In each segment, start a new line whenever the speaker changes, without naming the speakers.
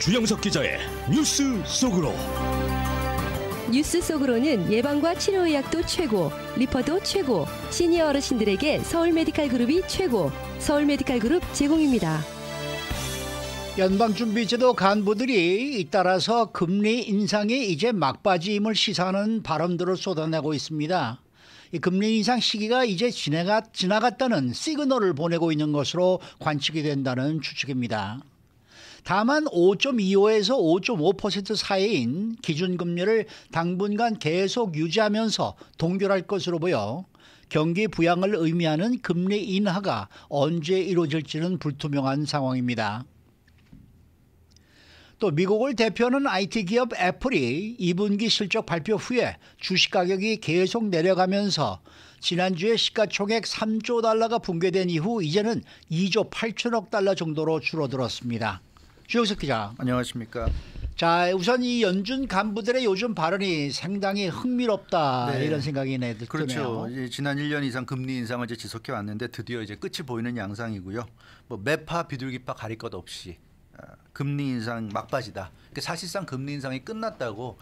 주영석 기자의 뉴스 속으로.
뉴스 속으로는 예방과 치료의학도 최고, 리퍼도 최고, 시니어 어르신들에게 서울메디칼그룹이 최고, 서울메디칼그룹 제공입니다.
연방준비제도 간부들이 잇따라서 금리 인상이 이제 막바지임을 시사하는 발언들을 쏟아내고 있습니다. 이 금리 인상 시기가 이제 지나갔다는 시그널을 보내고 있는 것으로 관측이 된다는 추측입니다. 다만 5.25에서 5.5% 사이인 기준금리를 당분간 계속 유지하면서 동결할 것으로 보여 경기 부양을 의미하는 금리 인하가 언제 이루어질지는 불투명한 상황입니다. 또 미국을 대표하는 IT 기업 애플이 2분기 실적 발표 후에 주식 가격이 계속 내려가면서 지난주에 시가총액 3조 달러가 붕괴된 이후 이제는 2조 8천억 달러 정도로 줄어들었습니다. 주영석 기자.
안녕하십니까.
자, 우선 이 연준 간부들의 요즘 발언이 상당히 흥미롭다, 네. 이런 생각이 드네요.
그렇죠. 이제 지난 1년 이상 금리 인상을 이제 지속해 왔는데 드디어 이제 끝이 보이는 양상이고요. 뭐 매파 비둘기파 가릴 것 없이 금리 인상 막바지다. 사실상 금리 인상이 끝났다고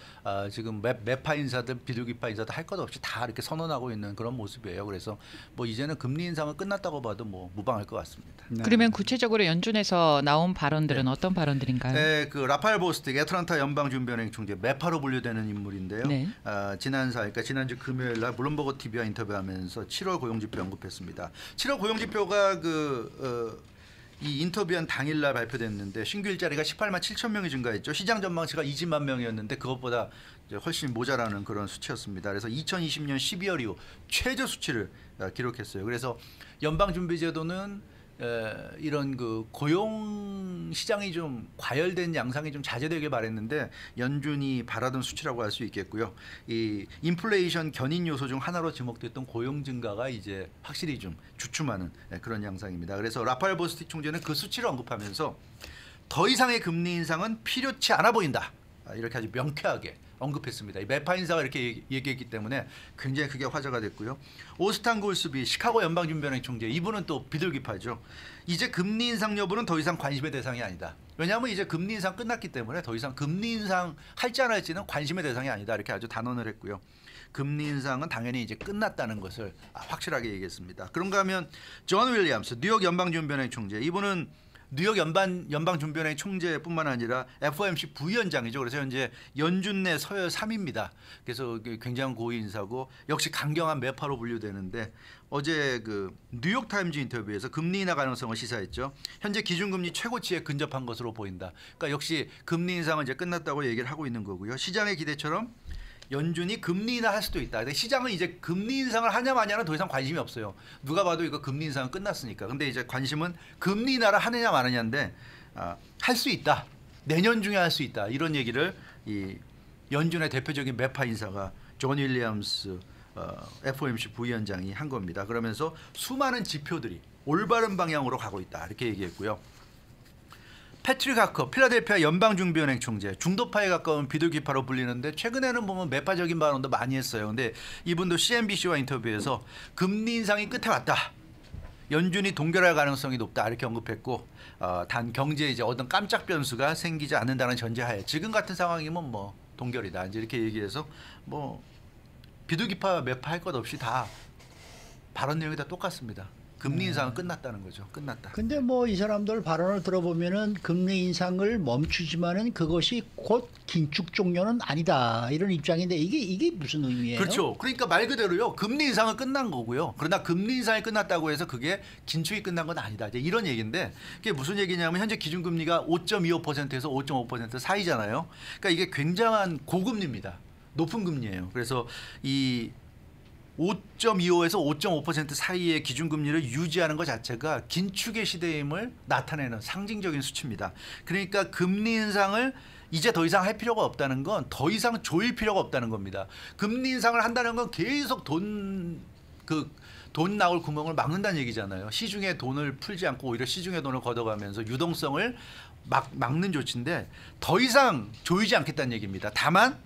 지금 매파 인사들 비둘기파 인사들 할 것 없이 다 이렇게 선언하고 있는 그런 모습이에요. 그래서 뭐 이제는 금리 인상은 끝났다고 봐도 뭐 무방할 것 같습니다.
네. 그러면 구체적으로 연준에서 나온 발언들은 어떤 발언들인가요? 네,
그 라파엘 보스틱 애틀랜타 연방준비은행 총재 매파로 분류되는 인물인데요. 네. 그러니까 지난주 금요일 날 블룸버그 TV와 인터뷰하면서 7월 고용지표 언급했습니다. 7월 고용지표가 이 인터뷰한 당일날 발표됐는데 신규 일자리가 18만 7천 명이 증가했죠. 시장 전망치가 20만 명이었는데 그것보다 훨씬 모자라는 그런 수치였습니다. 그래서 2020년 12월 이후 최저 수치를 기록했어요. 그래서 연방준비제도는 이런 그 고용 시장이 좀 과열된 양상이 좀 자제되길 바랬는데 연준이 바라던 수치라고 할 수 있겠고요. 이 인플레이션 견인 요소 중 하나로 지목됐던 고용 증가가 이제 확실히 좀 주춤하는 그런 양상입니다. 그래서 라파엘 보스틱 총재는 그 수치를 언급하면서 더 이상의 금리 인상은 필요치 않아 보인다. 이렇게 아주 명쾌하게 언급했습니다. 이 매파 인사가 이렇게 얘기했기 때문에 굉장히 크게 화제가 됐고요. 오스탄 골스비 시카고 연방준비은행 총재, 이분은 또 비둘기파죠. 이제 금리 인상 여부는 더 이상 관심의 대상이 아니다. 왜냐하면 이제 금리 인상 끝났기 때문에 더 이상 금리 인상 할지 안 할지는 관심의 대상이 아니다. 이렇게 아주 단언을 했고요. 금리 인상은 당연히 이제 끝났다는 것을 확실하게 얘기했습니다. 그런가 하면 존 윌리엄스 뉴욕 연방준비은행 총재, 이분은 뉴욕 연방준비은행 총재뿐만 아니라 FOMC 부위원장이죠. 그래서 현재 연준 내 서열 3위입니다. 그래서 굉장히 고위 인사고 역시 강경한 매파로 분류되는데 어제 그 뉴욕 타임즈 인터뷰에서 금리 인하 가능성을 시사했죠. 현재 기준금리 최고치에 근접한 것으로 보인다. 그러니까 역시 금리 인상은 이제 끝났다고 얘기를 하고 있는 거고요. 시장의 기대처럼 연준이 금리 인하할 수도 있다. 근데 시장은 이제 금리 인상을 하냐 마냐는 더 이상 관심이 없어요. 누가 봐도 이거 금리 인상은 끝났으니까. 근데 이제 관심은 금리 인하를 하느냐 마느냐인데 할 수 있다. 내년 중에 할 수 있다. 이런 얘기를 이 연준의 대표적인 매파 인사가 존 윌리엄스 FOMC 부위원장이 한 겁니다. 그러면서 수많은 지표들이 올바른 방향으로 가고 있다. 이렇게 얘기했고요. 패트릭 하커 필라델피아 연방준비은행 총재, 중도파에 가까운 비둘기파로 불리는데 최근에는 보면 매파적인 발언도 많이 했어요. 근데 이분도 CNBC와 인터뷰에서 금리 인상이 끝에 왔다. 연준이 동결할 가능성이 높다. 이렇게 언급했고 단 경제에 이제 어떤 깜짝 변수가 생기지 않는다는 전제하에 지금 같은 상황이면 뭐 동결이다. 이제 이렇게 얘기해서 뭐 비둘기파 매파 할 것 없이 다 발언 내용이 다 똑같습니다. 금리 인상은 끝났다는 거죠. 끝났다.
근데 뭐 이 사람들 발언을 들어보면은 금리 인상을 멈추지만은 그것이 곧 긴축 종료는 아니다. 이런 입장인데 이게 무슨 의미예요?
그렇죠. 그러니까 말 그대로요. 금리 인상은 끝난 거고요. 그러나 금리 인상이 끝났다고 해서 그게 긴축이 끝난 건 아니다. 이제 이런 얘기인데 그게 무슨 얘기냐면 현재 기준금리가 5.25%에서 5.5% 사이잖아요. 그러니까 이게 굉장한 고금리입니다. 높은 금리예요. 그래서 이 5.25에서 5.5% 사이의 기준금리를 유지하는 것 자체가 긴축의 시대임을 나타내는 상징적인 수치입니다. 그러니까 금리 인상을 이제 더 이상 할 필요가 없다는 건 더 이상 조일 필요가 없다는 겁니다. 금리 인상을 한다는 건 계속 돈 나올 구멍을 막는다는 얘기잖아요. 시중에 돈을 풀지 않고 오히려 시중에 돈을 걷어가면서 유동성을 막는 조치인데 더 이상 조이지 않겠다는 얘기입니다. 다만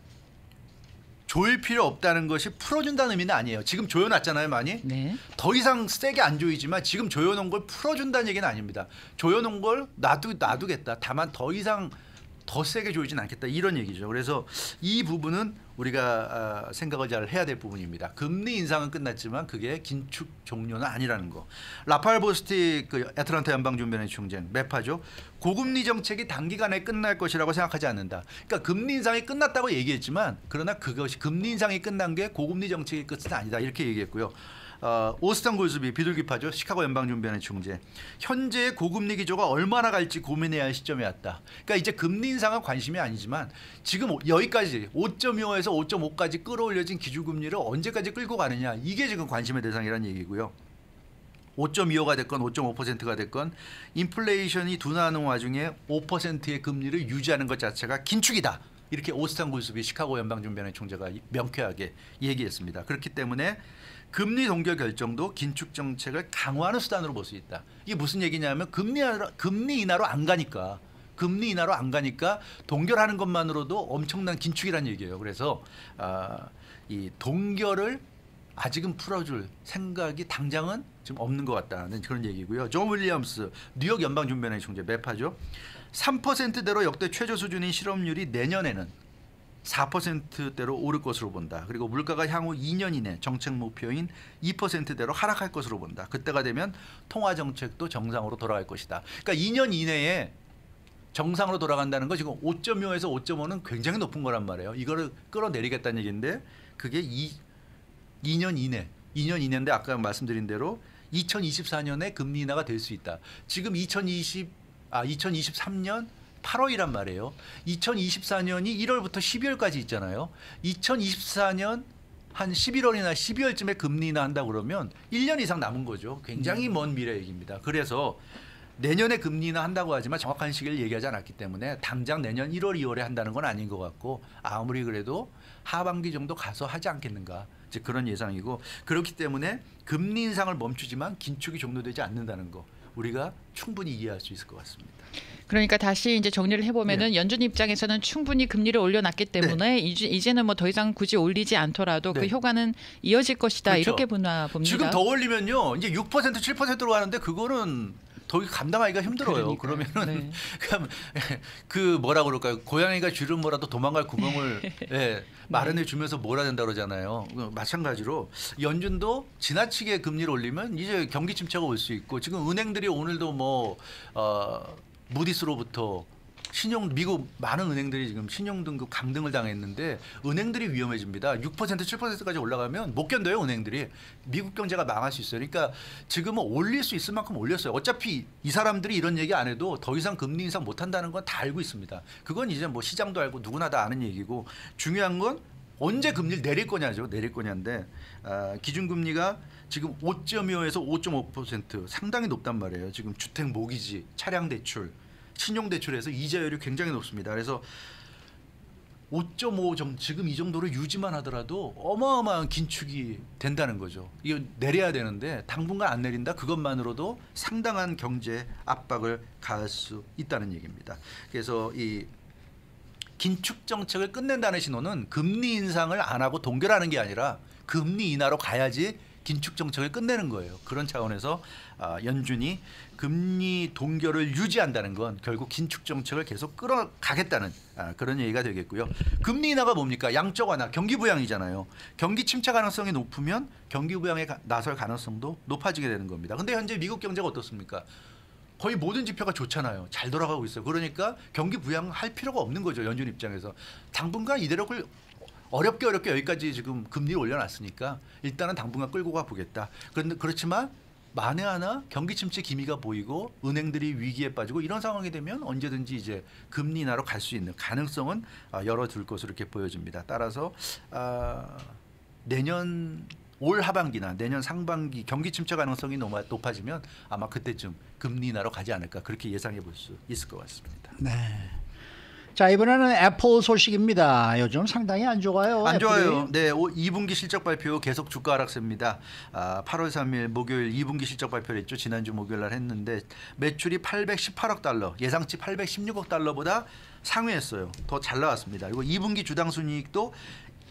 조일 필요 없다는 것이 풀어준다는 의미는 아니에요. 지금 조여놨잖아요, 많이.
네.
더 이상 세게 안 조이지만 지금 조여놓은 걸 풀어준다는 얘기는 아닙니다. 조여놓은 걸 놔두겠다. 다만 더 이상 더 세게 조이진 않겠다 이런 얘기죠. 그래서 이 부분은 우리가 생각을 잘 해야 될 부분입니다. 금리 인상은 끝났지만 그게 긴축 종료는 아니라는 거. 라파엘 보스틱 그 애틀랜타 연방준비은행 총재 매파죠. 고금리 정책이 단기간에 끝날 것이라고 생각하지 않는다. 그러니까 금리 인상이 끝났다고 얘기했지만 그러나 그것이 금리 인상이 끝난 게 고금리 정책의 끝은 아니다 이렇게 얘기했고요. 오스턴 골스비 비둘기파죠. 시카고 연방준비은행 총재. 현재의 고금리 기조가 얼마나 갈지 고민해야 할 시점에 왔다. 그러니까 이제 금리 인상은 관심이 아니지만 지금 여기까지 5.25에서 5.5까지 끌어올려진 기준금리를 언제까지 끌고 가느냐 이게 지금 관심의 대상이라는 얘기고요. 5.25가 됐건 5.5%가 됐건 인플레이션이 둔화하는 와중에 5%의 금리를 유지하는 것 자체가 긴축이다. 이렇게 오스턴 골스비 시카고 연방준비은행 총재가 명쾌하게 얘기했습니다. 그렇기 때문에 금리 동결 결정도 긴축 정책을 강화하는 수단으로 볼 수 있다. 이게 무슨 얘기냐면 금리 인하로 안 가니까 동결하는 것만으로도 엄청난 긴축이라는 얘기예요. 그래서 이 동결을 아직은 풀어줄 생각이 당장은 지금 없는 것 같다는 그런 얘기고요. 존 윌리엄스 뉴욕 연방준비은행 총재 매파죠. 3%대로 역대 최저 수준인 실업률이 내년에는 4%대로 오를 것으로 본다. 그리고 물가가 향후 2년 이내 정책 목표인 2%대로 하락할 것으로 본다. 그때가 되면 통화 정책도 정상으로 돌아갈 것이다. 그러니까 2년 이내에 정상으로 돌아간다는 거 지금 5.25에서 5.5는 굉장히 높은 거란 말이에요. 이거를 끌어내리겠다는 얘기인데 그게 2년 이내인데 아까 말씀드린 대로 2024년에 금리 인하가 될 수 있다. 지금 2023년 8월이란 말이에요. 2024년이 1월부터 12월까지 있잖아요. 2024년 한 11월이나 12월쯤에 금리 인하 한다 그러면 1년 이상 남은 거죠. 굉장히 먼 미래 얘기입니다. 그래서 내년에 금리 인하 한다고 하지만 정확한 시기를 얘기하지 않았기 때문에 당장 내년 1월, 2월에 한다는 건 아닌 것 같고 아무리 그래도 하반기 정도 가서 하지 않겠는가. 이제 그런 예상이고 그렇기 때문에 금리 인상을 멈추지만 긴축이 종료되지 않는다는 거 우리가 충분히 이해할 수 있을 것 같습니다.
그러니까 다시 이제 정리를 해보면은 연준 입장에서는 충분히 금리를 올려놨기 때문에 이제는 뭐 더 이상 굳이 올리지 않더라도 그 효과는 이어질 것이다. 그렇죠. 이렇게 봅니다.
지금 더 올리면요 이제 6% 7%로 가는데 그거는 더 감당하기가 힘들어요. 그러면은 그 뭐라 그럴까요? 고양이가 쥐를 몰아도 도망갈 구멍을 마련해 주면서 몰아야 된다 그러잖아요. 마찬가지로 연준도 지나치게 금리를 올리면 이제 경기 침체가 올 수 있고 지금 은행들이 오늘도 무디스로부터 미국 많은 은행들이 지금 신용등급 강등을 당했는데 은행들이 위험해집니다. 6% 7%까지 올라가면 못 견뎌요. 은행들이. 미국 경제가 망할 수 있어요. 그러니까 지금은 올릴 수 있을 만큼 올렸어요. 어차피 이 사람들이 이런 얘기 안 해도 더 이상 금리 인상 못한다는 건 다 알고 있습니다. 그건 이제 뭐 시장도 알고 누구나 다 아는 얘기고 중요한 건 언제 금리를 내릴 거냐죠. 내릴 거냐인데 기준금리가 지금 5.25에서 5.5% 상당히 높단 말이에요. 지금 주택 모기지, 차량 대출, 신용 대출에서 이자율이 굉장히 높습니다. 그래서 5.5 정도 지금 이 정도로 유지만 하더라도 어마어마한 긴축이 된다는 거죠. 이거 내려야 되는데 당분간 안 내린다. 그것만으로도 상당한 경제 압박을 가할 수 있다는 얘기입니다. 그래서 이 긴축 정책을 끝낸다는 신호는 금리 인상을 안 하고 동결하는 게 아니라 금리 인하로 가야지 긴축 정책을 끝내는 거예요. 그런 차원에서 연준이 금리 동결을 유지한다는 건 결국 긴축 정책을 계속 끌어가겠다는 그런 얘기가 되겠고요. 금리 인하가 뭡니까? 양적 완화, 경기 부양이잖아요. 경기 침체 가능성이 높으면 경기 부양에 나설 가능성도 높아지게 되는 겁니다. 근데 현재 미국 경제가 어떻습니까? 거의 모든 지표가 좋잖아요. 잘 돌아가고 있어요. 그러니까 경기 부양할 필요가 없는 거죠. 연준 입장에서. 당분간 이대로 어렵게 여기까지 지금 금리를 올려놨으니까 일단은 당분간 끌고 가 보겠다. 그런데 그렇지만 만에 하나 경기 침체 기미가 보이고 은행들이 위기에 빠지고 이런 상황이 되면 언제든지 이제 금리 인하로 갈 수 있는 가능성은 열어둘 것으로 이렇게 보여집니다. 따라서 내년 올 하반기나 내년 상반기 경기 침체 가능성이 높아지면 아마 그때쯤 금리 인하로 가지 않을까 그렇게 예상해 볼 수 있을 것 같습니다.
네. 자, 이번에는 애플 소식입니다. 요즘 상당히 안 좋아요.
안
애플이.
좋아요. 네, 2분기 실적 발표 계속 주가 하락세입니다. 8월 3일 목요일 2분기 실적 발표를 했죠. 지난주 목요일 날 했는데 매출이 818억 달러, 예상치 816억 달러보다 상회했어요. 더 잘 나왔습니다. 그리고 2분기 주당 순이익도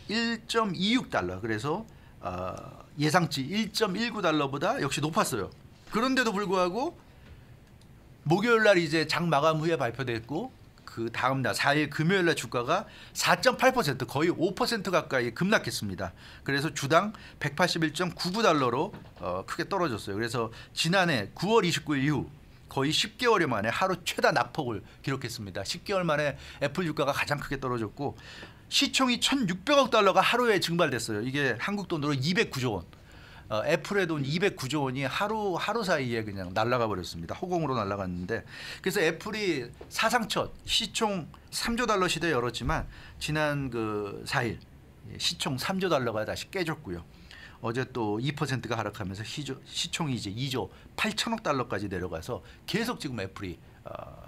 1.26 달러. 그래서 예상치 1.19 달러보다 역시 높았어요. 그런데도 불구하고 목요일 날 이제 장 마감 후에 발표됐고 그 다음 날 4일 금요일 날 주가가 4.8% 거의 5% 가까이 급락했습니다. 그래서 주당 181.99달러로 크게 떨어졌어요. 그래서 지난해 9월 29일 이후 거의 10개월 만에 하루 최다 낙폭을 기록했습니다. 10개월 만에 애플 주가가 가장 크게 떨어졌고 시총이 1,600억 달러가 하루에 증발됐어요. 이게 한국 돈으로 209조 원. 애플의 돈 209조 원이 하루 사이에 그냥 날아가 버렸습니다. 허공으로 날아갔는데 그래서 애플이 사상 첫 시총 3조 달러 시대 열었지만 지난 그 4일 시총 3조 달러가 다시 깨졌고요. 어제 또 2%가 하락하면서 시총이 이제 2조 8천억 달러까지 내려가서 계속 지금 애플이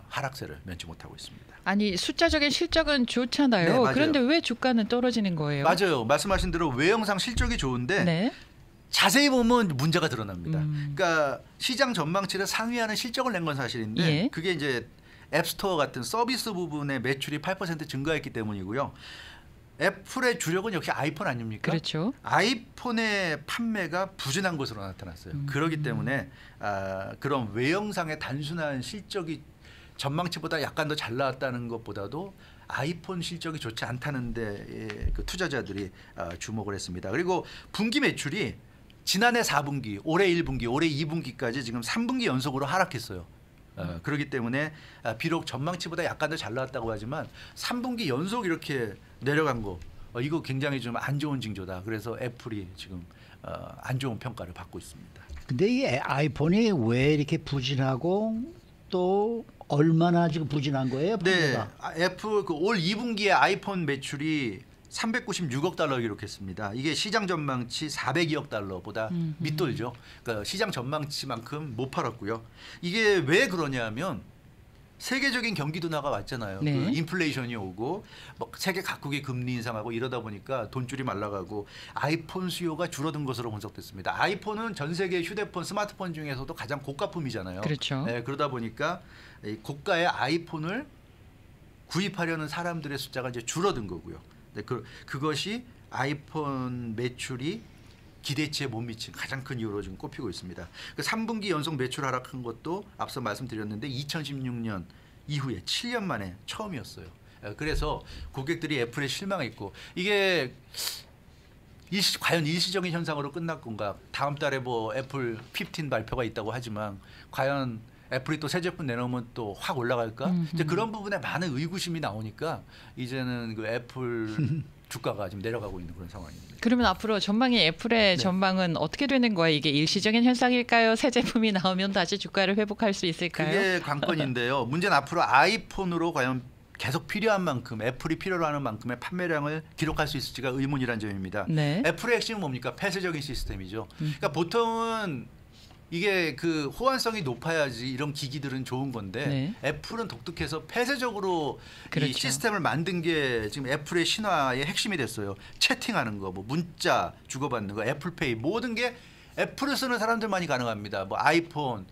하락세를 면치 못하고 있습니다.
아니 숫자적인 실적은 좋잖아요.
네,
그런데 왜 주가는 떨어지는 거예요?
맞아요. 말씀하신 대로 외형상 실적이 좋은데 네. 자세히 보면 문제가 드러납니다. 그러니까 시장 전망치를 상회하는 실적을 낸 건 사실인데
예.
그게 이제 앱스토어 같은 서비스 부분의 매출이 8% 증가했기 때문이고요. 애플의 주력은 역시 아이폰 아닙니까?
그렇죠.
아이폰의 판매가 부진한 것으로 나타났어요. 그렇기 때문에 그런 외형상의 단순한 실적이 전망치보다 약간 더 잘 나왔다는 것보다도 아이폰 실적이 좋지 않다는 데 그 투자자들이 주목을 했습니다. 그리고 분기 매출이 지난해 4분기, 올해 1분기, 올해 2분기까지 지금 3분기 연속으로 하락했어요. 그렇기 때문에 비록 전망치보다 약간 더 잘 나왔다고 하지만 3분기 연속 이렇게 내려간 거 이거 굉장히 좀 안 좋은 징조다. 그래서 애플이 지금 안 좋은 평가를 받고 있습니다.
근데 이 아이폰이 왜 이렇게 부진하고 또 얼마나 지금 부진한 거예요? 판매가?
네, 애플 그 올 2분기에 아이폰 매출이 396억 달러 기록했습니다. 이게 시장 전망치 402억 달러보다 밑돌죠. 그러니까 시장 전망치만큼 못 팔았고요. 이게 왜 그러냐면 세계적인 경기 둔화가 왔잖아요.
네.
그 인플레이션이 오고 뭐 세계 각국의 금리 인상하고 이러다 보니까 돈줄이 말라가고 아이폰 수요가 줄어든 것으로 분석됐습니다. 아이폰은 전 세계 휴대폰, 스마트폰 중에서도 가장 고가품이잖아요.
그렇죠.
네, 그러다 보니까 고가의 아이폰을 구입하려는 사람들의 숫자가 이제 줄어든 거고요. 네, 그것이 아이폰 매출이 기대치에 못 미친 가장 큰 이유로 지금 꼽히고 있습니다. 그 3분기 연속 매출 하락한 것도 앞서 말씀드렸는데 2016년 이후에 7년 만에 처음이었어요. 그래서 고객들이 애플에 실망했고 이게 과연 일시적인 현상으로 끝날 건가? 다음 달에 뭐 애플 15 발표가 있다고 하지만 과연 애플이 또 새 제품 내놓으면 또 확 올라갈까? 이제 그런 부분에 많은 의구심이 나오니까 이제는 그 애플 주가가 지금 내려가고 있는 그런 상황입니다.
그러면 앞으로 전망이 애플의 전망은 어떻게 되는 거예요? 이게 일시적인 현상일까요? 새 제품이 나오면 다시 주가를 회복할 수 있을까요?
그게 관건인데요. 문제는 앞으로 아이폰으로 과연 계속 필요한 만큼 애플이 필요로 하는 만큼의 판매량을 기록할 수 있을지가 의문이란 점입니다.
네.
애플의 핵심은 뭡니까? 폐쇄적인 시스템이죠. 그러니까 보통은 이게 그 호환성이 높아야지 이런 기기들은 좋은 건데
네.
애플은 독특해서 폐쇄적으로
그렇죠.
이 시스템을 만든 게 지금 애플의 신화의 핵심이 됐어요. 채팅하는 거, 뭐 문자 주고받는 거, 애플페이 모든 게 애플을 쓰는 사람들만이 가능합니다. 뭐 아이폰,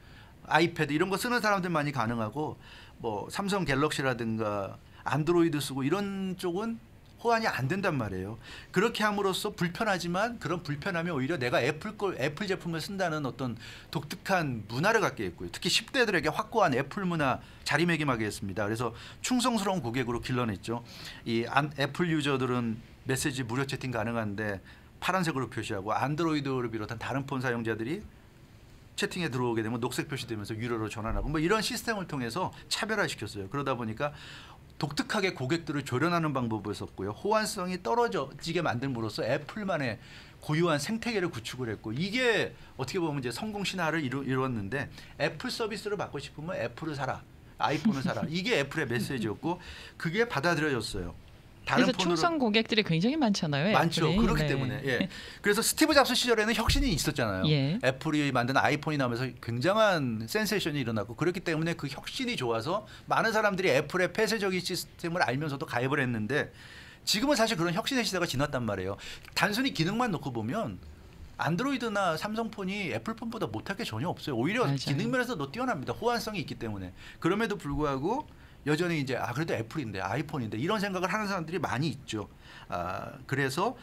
아이패드 이런 거 쓰는 사람들만이 가능하고 뭐 삼성 갤럭시라든가 안드로이드 쓰고 이런 쪽은 호환이 안 된단 말이에요. 그렇게 함으로써 불편하지만 그런 불편함이 오히려 내가 애플 제품을 쓴다는 어떤 독특한 문화를 갖게 했고요. 특히 10대들에게 확고한 애플 문화 자리매김하게 했습니다. 그래서 충성스러운 고객으로 길러냈죠. 이 애플 유저들은 메시지 무료 채팅 가능한데 파란색으로 표시하고 안드로이드를 비롯한 다른 폰 사용자들이 채팅에 들어오게 되면 녹색 표시되면서 유료로 전환하고 뭐 이런 시스템을 통해서 차별화시켰어요. 그러다 보니까 독특하게 고객들을 조련하는 방법을 썼고요. 호환성이 떨어지게 만듦으로써 애플만의 고유한 생태계를 구축을 했고 이게 어떻게 보면 이제 성공 신화를 이루었는데 애플 서비스를 받고 싶으면 애플을 사라. 아이폰을 사라. 이게 애플의 메시지였고 그게 받아들여졌어요.
그래서 충성 고객들이 굉장히 많잖아요.
많죠.
애플이.
그렇기
네.
때문에. 예. 그래서 스티브 잡스 시절에는 혁신이 있었잖아요.
예.
애플이 만든 아이폰이 나오면서 굉장한 센세이션이 일어났고 그렇기 때문에 그 혁신이 좋아서 많은 사람들이 애플의 폐쇄적인 시스템을 알면서도 가입을 했는데 지금은 사실 그런 혁신의 시대가 지났단 말이에요. 단순히 기능만 놓고 보면 안드로이드나 삼성폰이 애플폰보다 못할 게 전혀 없어요. 오히려
맞아요.
기능 면에서 더 뛰어납니다. 호환성이 있기 때문에. 그럼에도 불구하고 여전히 이제 그래도 애플인데 아이폰인데 이런 생각을 하는 사람들이 많이 있죠. 그래서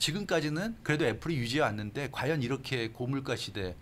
지금까지는 그래도 애플이 유지해 왔는데 과연 이렇게 고물가 시대,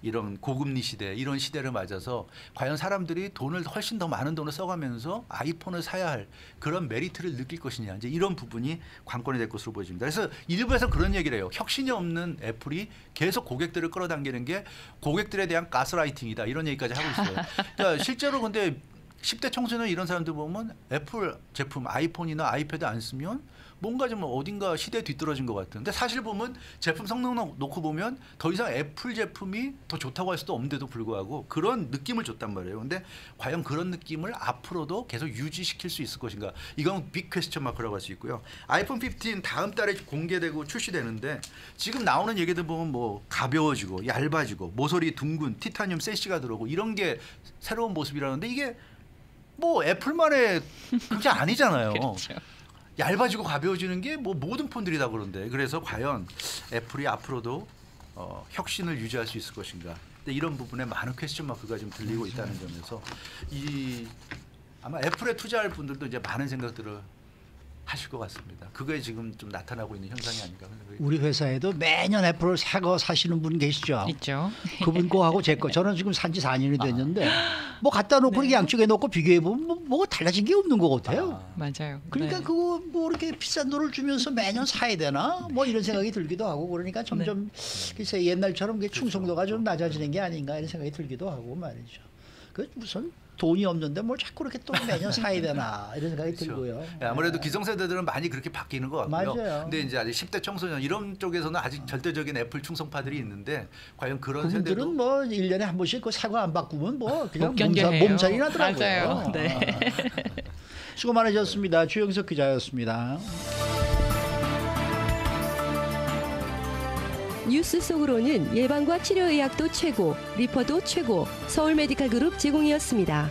이런 고금리 시대 이런 시대를 맞아서 과연 사람들이 돈을 훨씬 더 많은 돈을 써가면서 아이폰을 사야 할 그런 메리트를 느낄 것이냐 이제 이런 부분이 관건이 될 것으로 보여집니다. 그래서 일부에서 그런 얘기를 해요. 혁신이 없는 애플이 계속 고객들을 끌어당기는 게 고객들에 대한 가스라이팅이다 이런 얘기까지 하고 있어요. 그러니까 실제로 근데 10대 청소년 이런 사람들 보면 애플 제품 아이폰이나 아이패드 안 쓰면 뭔가 좀 어딘가 시대에 뒤떨어진 것 같은데 사실 보면 제품 성능 놓고 보면 더 이상 애플 제품이 더 좋다고 할 수도 없는데도 불구하고 그런 느낌을 줬단 말이에요. 근데 과연 그런 느낌을 앞으로도 계속 유지시킬 수 있을 것인가? 이건 빅 퀘스천 마크라고 할 수 있고요. 아이폰 15 다음 달에 공개되고 출시되는데 지금 나오는 얘기들 보면 뭐 가벼워지고 얇아지고 모서리 둥근 티타늄 세시가 들어오고 이런 게 새로운 모습이라는데 이게 뭐 애플만의 그게 아니잖아요.
그렇죠.
얇아지고 가벼워지는 게 뭐 모든 폰들이 다 그런데 그래서 과연 애플이 앞으로도 혁신을 유지할 수 있을 것인가? 근데 이런 부분에 많은 퀘스천 마크가 지금 들리고 있다는 점에서 아마 애플에 투자할 분들도 이제 많은 생각들을 하실 것 같습니다. 그거에 지금 좀 나타나고 있는 현상이 아닌가.
우리 회사에도 매년 애플을 사고 사시는 분 계시죠.
있죠.
그분 거하고 제 거. 저는 지금 산지 4년이 됐는데 뭐 갖다 놓고 이렇게 양쪽에 놓고 비교해 보면 뭐 달라진 게 없는 것 같아요.
맞아요.
그러니까
네.
그거 뭐 이렇게 비싼 돈을 주면서 매년 사야 되나 뭐 이런 생각이 들기도 하고 그러니까 점점 글쎄 옛날처럼 충성도가 좀 낮아지는 게 아닌가 이런 생각이 들기도 하고 말이죠. 그 무슨 돈이 없는데 뭘 자꾸 이렇게 또 매년 사야 되나 이런 생각이
그렇죠.
들고요.
아무래도 기성세대들은 많이 그렇게 바뀌는 것 같고요.
맞아요.
근데 이제 아직 10대 청소년 이런 쪽에서는 아직 절대적인 애플 충성파들이 있는데 과연 그런
그분들은
세대도
뭐 1년에 한 번씩 그 사과 안 바꾸면 뭐 그냥
못 견뎌해요.
몸살이 나더라고요.
맞아요. 네.
수고 많으셨습니다. 주영석 기자였습니다.
뉴스 속으로는 예방과 치료의학도 최고, 리퍼도 최고, 서울 메디칼 그룹 제공이었습니다.